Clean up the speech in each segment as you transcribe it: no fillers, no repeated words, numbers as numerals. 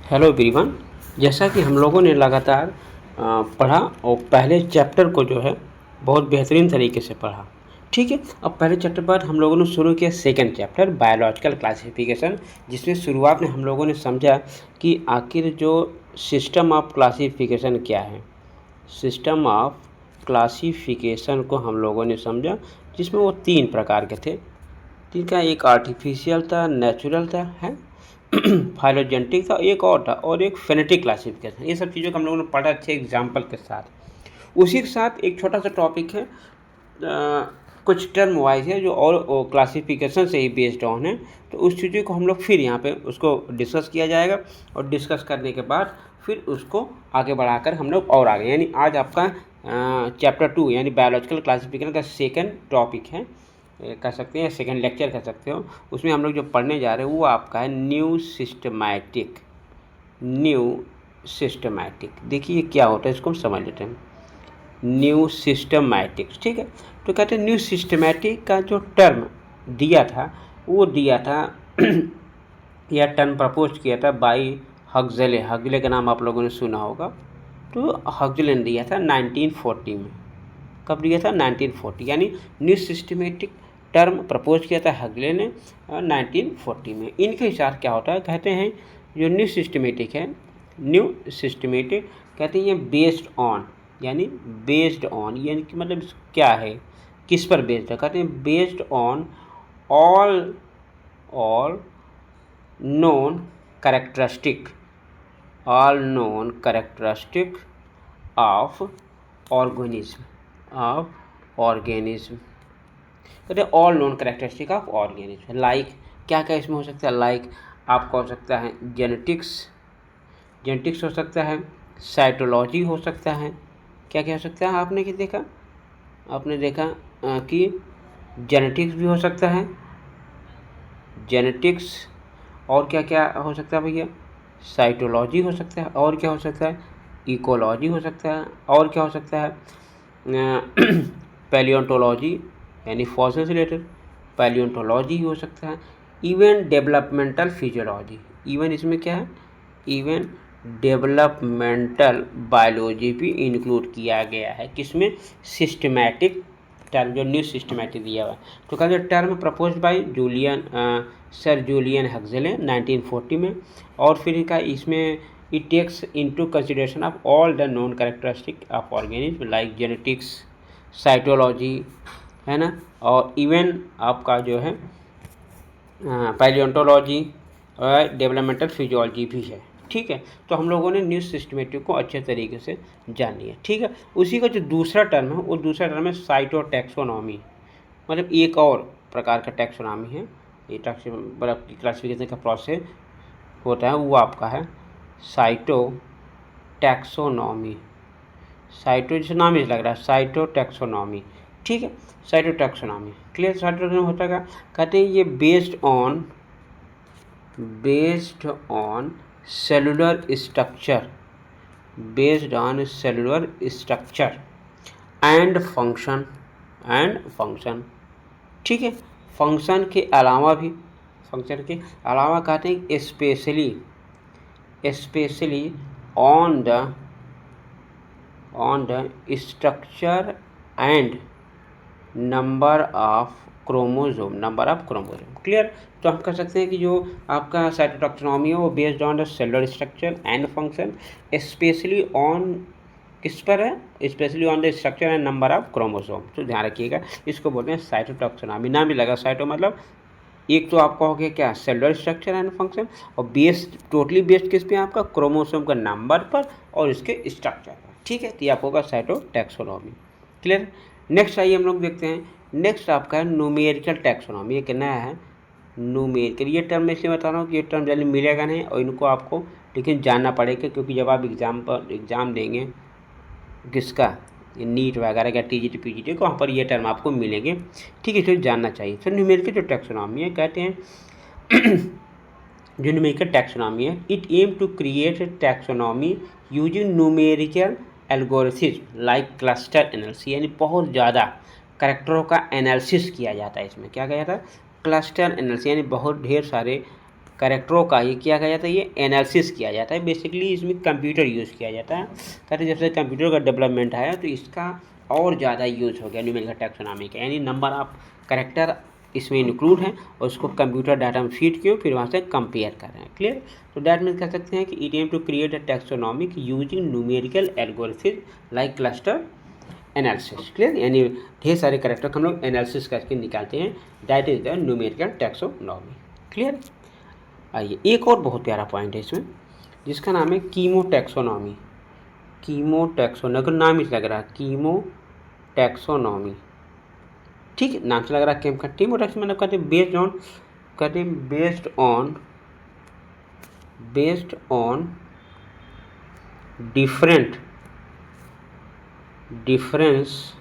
Hello everyone. जैसा कि हम लोगों ने लगातार पढ़ा और पहले चैप्टर को जो है बहुत बेहतरीन तरीके से पढ़ा। ठीक है, अब पहले चैप्टर पर हम लोगों ने शुरू किया सेकंड चैप्टर बायोलॉजिकल क्लासिफिकेशन, जिसमें शुरुआत में हम लोगों ने समझा कि आखिर जो सिस्टम ऑफ क्लासिफिकेशन क्या है। सिस्टम ऑफ क्लासिफिकेशन को हम लोगों ने समझा, जिसमें वो 3 प्रकार के थे। जिनका एक आर्टिफिशियल था, नेचुरल था, है फाइलोजेनेटिक था, एक और था और एक फेनेटिक क्लासिफिकेशन। ये सब चीज़ों को हम लोगों ने पढ़ा अच्छे एग्जाम्पल के साथ। उसी के साथ एक छोटा सा टॉपिक है, कुछ टर्म वाइज है जो और क्लासिफिकेशन से ही बेस्ड ऑन है। तो उस चीज़ों को हम लोग फिर यहाँ पे उसको डिस्कस किया जाएगा और डिस्कस करने के बाद फिर उसको आगे बढ़ाकर हम लोग और आगे, यानी आज आपका चैप्टर 2 यानी बायोलॉजिकल क्लासिफिकेशन का सेकेंड टॉपिक है, कह सकते हैं सेकेंड लेक्चर कह सकते हो। उसमें हम लोग जो पढ़ने जा रहे हैं वो आपका है न्यू सिस्टमैटिक। देखिए क्या होता है, इसको हम समझ लेते हैं। न्यू सिस्टमैटिक, ठीक है। तो कहते हैं न्यू सिस्टमैटिक का जो टर्म दिया था वो दिया था यह टर्म प्रपोज किया था बाई हक्सले। हक्सले का नाम आप लोगों ने सुना होगा। तो हक्सले ने दिया था 1940 में। कब दिया था? 1940, यानी न्यू सिस्टमेटिक टर्म प्रपोज किया था हक्सले ने 1940 में। इनके हिसाब क्या होता है, कहते हैं जो न्यू सिस्टमेटिक है, न्यू सिस्टमेटिक कहते हैं ये बेस्ड ऑन, यानी बेस्ड ऑन यानी कि मतलब क्या है, किस पर बेस्ड है, कहते हैं based on all known characteristic of organism कहते हैं all known characteristic of organism. Like क्या क्या इसमें हो सकता है, लाइक आपका हो सकता है जेनेटिक्स हो सकता है, साइटोलॉजी हो सकता है। क्या क्या हो सकता है, आपने देखा कि जेनेटिक्स भी हो सकता है, जेनेटिक्स, और क्या क्या हो सकता है भैया, साइटोलॉजी हो सकता है, और क्या हो सकता है, इकोलॉजी हो सकता है, और क्या हो सकता है पैलियोंटोलॉजी यानी फॉसिल से रिलेटेड पैलियोंटोलॉजी हो सकता है, इवन डेवलपमेंटल फिजियोलॉजी, इवन इसमें क्या है, इवन डेवलपमेंटल बायोलॉजी भी इंक्लूड किया गया है। किसमें? सिस्टमैटिक टर्म जो न्यू सिस्टमैटिक दिया हुआ है। तो कहते हैं term propose by sir Julian Huxley 1940 में। और फिर का इसमें it takes into consideration of all the non characteristic of organism like genetics, cytology, है ना, और इवन आपका जो है पैलियोंटोलॉजी और डेवलपमेंटल फिजियोलॉजी भी है। ठीक है, तो हम लोगों ने न्यू सिस्टमेटिक को अच्छे तरीके से जान लिया। ठीक है, उसी का जो दूसरा टर्म है वो दूसरा टर्म है साइटोटैक्सोनॉमी, मतलब एक और प्रकार का टैक्सोनॉमी है। ये क्लासिफिकेशन का प्रोसेस होता है वो आपका है साइटोटैक्सोनॉमी। साइटो जैसे नाम ही लग रहा है, साइटोटैक्सोनॉमी। ठीक है, साइटोटैक्सोनॉमी क्लियर। साइटोटैक्सोनॉमी होता है, कहते हैं ये based on cellular structure and function. ठीक है, फंक्शन के अलावा कहते हैं specially on the structure and number of chromosome clear. तो हम कह सकते हैं कि जो आपका साइटोटैक्सोनॉमी है वो based on the cellular structure and function, specially on किस पर है, specially on the structure and number of chromosome. तो ध्यान रखिएगा, इसको बोलते हैं साइटोटैक्सोनॉमी। नाम ही लगा साइटो मतलब एक तो आपका हो गया क्या, सेलुलर स्ट्रक्चर एंड फंक्शन, और बेस्ड टोटली बेस्ड किस पे, आपका क्रोमोसोम का नंबर पर और इसके स्ट्रक्चर पर। ठीक है, तो ये आपको होगा साइटोटैक्सोनॉमी क्लियर। नेक्स्ट आइए हम लोग देखते हैं, नेक्स्ट आपका है न्यूमेरिकल टैक्सोनॉमी। ये कहना है न्यूमेरिकल, ये टर्म मैं इसलिए बता रहा हूँ कि ये टर्म जल्दी मिलेगा नहीं और इनको आपको लेकिन जानना पड़ेगा, क्योंकि जब आप एग्ज़ाम देंगे किसका, नीट वगैरह का टीजीटी पीजीटी को, वहाँ पर ये टर्म आपको मिलेंगे। ठीक है, तो जानना चाहिए। तो न्यूमेरिकल जो टैक्सोनॉमी है, कहते हैं जो न्यूमेरिकल टैक्सोनॉमी है, it aim to create taxonomy using numerical algorithm like cluster analysis, यानी बहुत ज़्यादा कैरेक्टरों का एनालिसिस किया जाता है। इसमें क्या किया जाता है, क्लस्टर एनालिसिस, यानी बहुत ढेर सारे कैरेक्टरों का ये क्या कहा जाता है, ये एनालिसिस किया जाता है। बेसिकली इसमें कंप्यूटर यूज़ किया जाता है। कहते हैं जब से कंप्यूटर का डेवलपमेंट आया तो इसका और ज़्यादा यूज़ हो गया न्यूमेरिकल टैक्सोनॉमी का, यानी नंबर ऑफ कैरेक्टर इसमें इंक्लूड है और उसको कंप्यूटर डाटा में फीड किए फिर वहाँ से कंपेयर कर रहे हैं। क्लियर। तो डैट मीन्स कह सकते हैं कि it aim to create a taxonomic using numerical algorithm like cluster analysis. Clear, यानी ढेर सारे कैरेक्टर को हम लोग एनालिसिस करके निकालते हैं। That is the numerical taxonomy. Clear. आइए एक और बहुत प्यारा पॉइंट है इसमें जिसका नाम है कीमोटैक्सोनॉमी। कीमोटैक्सोनॉमी का नाम ही लग रहा है, कीमोटैक्सोनॉमी। ठीक है, नाम से लग रहा है केम का। कीमोटैक्सोनॉमी मतलब कहते हैं based on difference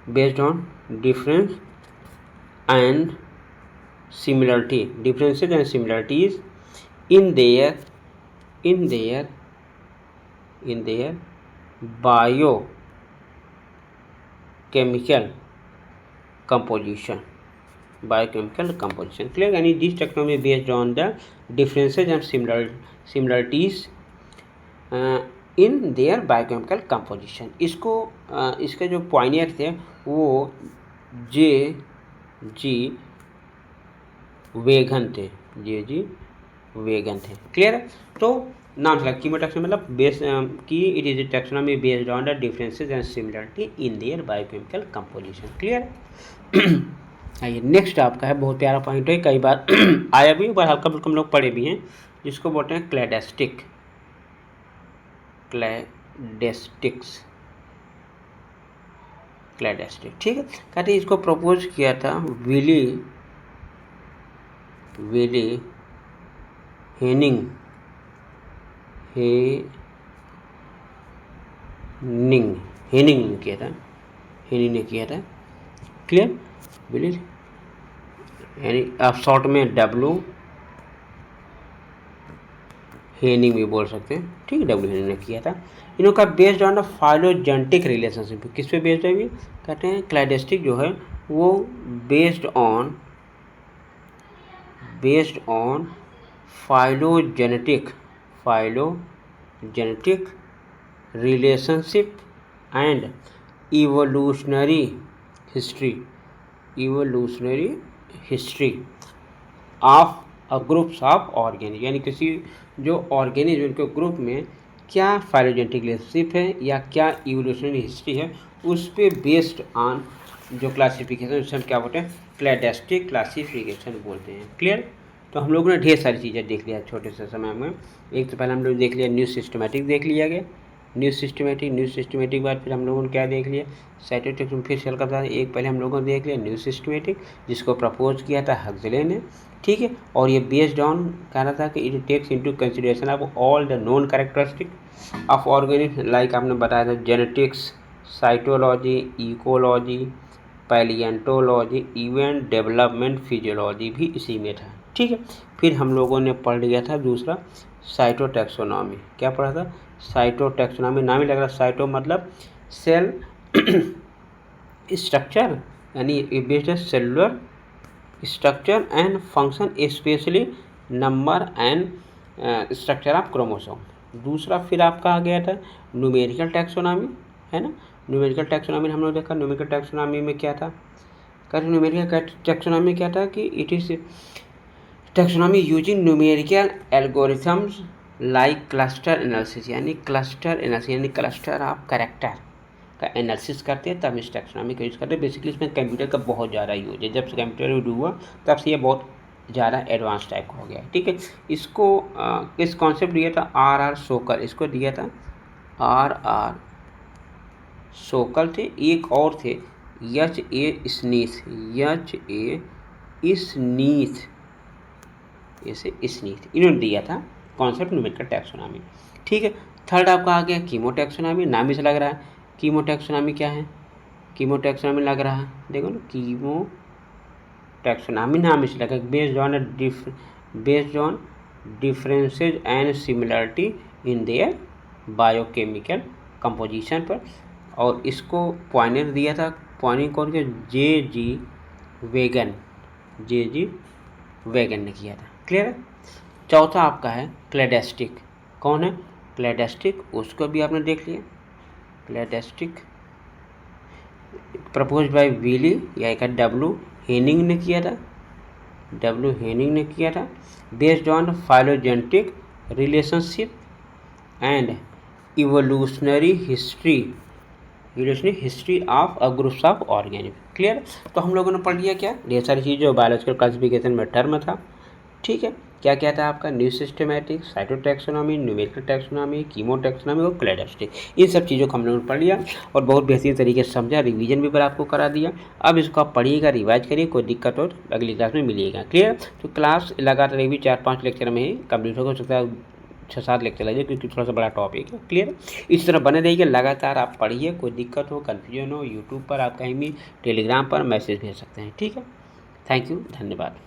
based on difference and differences and similarities in their biochemical composition. Clear, यानी this taxonomy based on the differences and similarities in their biochemical composition. इसके जो पॉइनियर थे वो J.G. वेगन थे। क्लियर। तो नाम से कीमोटैक्सोनॉमी मतलब बेस की it is taxonomy based on the differences and similarity in their biochemical composition. Clear. आइए नेक्स्ट आपका है, बहुत प्यारा पॉइंट है, कई बार आया भी, बार हल्का फुल्का हम लोग पढ़े भी हैं, जिसको बोलते हैं क्लैडेस्टिक। ठीक है। कहते हैं इसको प्रपोज किया था विली हेनिंग ने किया था। क्लियर। विली यानी आप शॉर्ट में W हेनिंग भी बोल सकते हैं। ठीक है, W हेनिंग ने किया था। इन्हों का based on the phylogenetic relationship. किस पे बेस्ड है भी कहते हैं क्लैडेस्टिक जो है वो based on phylogenetic relationship and evolutionary history of a groups of organism, यानी किसी जो ऑर्गेनिज्म के ग्रुप में क्या फाइलोजेनेटिक रिलेशनशिप है या क्या इवोल्यूशनरी हिस्ट्री है, उस पे बेस्ड ऑन जो क्लासिफिकेशन उसे हम क्या बोलते हैं, क्लैडेस्टिक क्लासिफिकेशन बोलते हैं। क्लियर। तो हम लोगों ने ढेर सारी चीज़ें देख लिया छोटे से समय में। एक तो पहले हम लोग देख लिया न्यू सिस्टमेटिक देख लिया गया, न्यू सिस्टमेटिक बाद फिर हम लोगों ने क्या देख लिया, साइटोटैक्सोनॉमी। फिर चल कर एक पहले हम लोगों ने देख लिया न्यू सिस्टमेटिक, जिसको प्रपोज किया था हक्सले ने। ठीक है, और ये बेस्ड ऑन कह रहा था कि it takes into consideration of all the known characteristic of organism, like आपने बताया था genetics, cytology, ecology, palaeontology, even development physiology भी इसी में था। ठीक है। फिर हम लोगों ने पढ़ लिया था दूसरा साइटोटैक्सोनॉमी। क्या पढ़ा था, साइटोटैक्सोनॉमी। नाम ही लग रहा, साइटो मतलब सेल स्ट्रक्चर, यानी बेस्ड है cellular structure and function, specially number and structure of chromosome. दूसरा फिर आपका आ गया था न्यूमेरिकल टैक्सोनॉमी, है ना। न्यूमेरिकल टैक्सोनॉमी हम लोग देखा, न्यूमेरिकल टैक्सोनॉमी में क्या था, कहते न्यूमेरिकल टैक्सोनॉमी में क्या था कि it is taxonomy using numerical algorithms like cluster analysis, यानी क्लस्टर ऑफ कैरेक्टर का एनालिसिस करते हैं तब इस टैक्सोनॉमी का यूज़ करते हैं। बेसिकली इसमें कंप्यूटर का बहुत ज़्यादा यूज है, जब से कंप्यूटर यूज हुआ तब से ये बहुत ज़्यादा एडवांस टाइप का हो गया है। ठीक है। इसको इस कॉन्सेप्ट दिया था R.R. सोकल, इसको दिया था R.R. सोकल थे। एक और थे H.A. स्नीथ, इन्होंने दिया था कॉन्सेप्ट न्यूमेरिकल टैक्सोनॉमी। ठीक है। थर्ड आपका आ गया कीमोटैक्सोनॉमी। नाम ही से लग रहा है कीमोटैक्सोनॉमी क्या है, कीमोटैक्सोनॉमी लग रहा है, देखो ना कीमोटैक्सोनॉमी नाम ही से लगा, based on differences and similarity in their biochemical composition पर। और इसको पॉइनियर दिया था, पॉइनियर कौन के, J.G. वेगन। J.G. वैगन ने किया था। क्लियर है। चौथा आपका है क्लेडेस्टिक। कौन है? क्लेडेस्टिक, उसको भी आपने देख लिया। क्लेडेस्टिक प्रपोज बाय विली या एक W. हेनिंग ने किया था। W. हेनिंग ने किया था। Based on phylogenetic relationship and evolutionary history of a groups of organism. Clear. तो हम लोगों ने पढ़ लिया क्या, ढेर सारी चीज़ जो बायोलॉजिकल क्लासिफिकेशन में टर्म था। ठीक है, क्या क्या था आपका? New systematic, cytotaxonomy, numerical taxonomy, कीमोटैक्सोनॉमी और क्लेडेस्टिक। इन सब चीज़ों को हम लोगों ने पढ़ लिया और बहुत बेहतरीन तरीके से समझा, रिवीजन भी पर आपको करा दिया। अब इसको आप पढ़िएगा, रिवाइज करिए, कोई दिक्कत हो तो अगली क्लास में मिलिएगा। क्लियर। तो क्लास लगातार एक भी 4-5 लेक्चर में ही कंप्लीट हो सकता है, 6-7 लेक्चर लगे क्योंकि थोड़ा सा बड़ा टॉपिक है। क्लियर। इस तरह बने रहिए, लगातार आप पढ़िए, कोई दिक्कत हो, कन्फ्यूजन हो, यूट्यूब पर आप कहीं भी, टेलीग्राम पर मैसेज भेज सकते हैं। ठीक है। थैंक यू, धन्यवाद।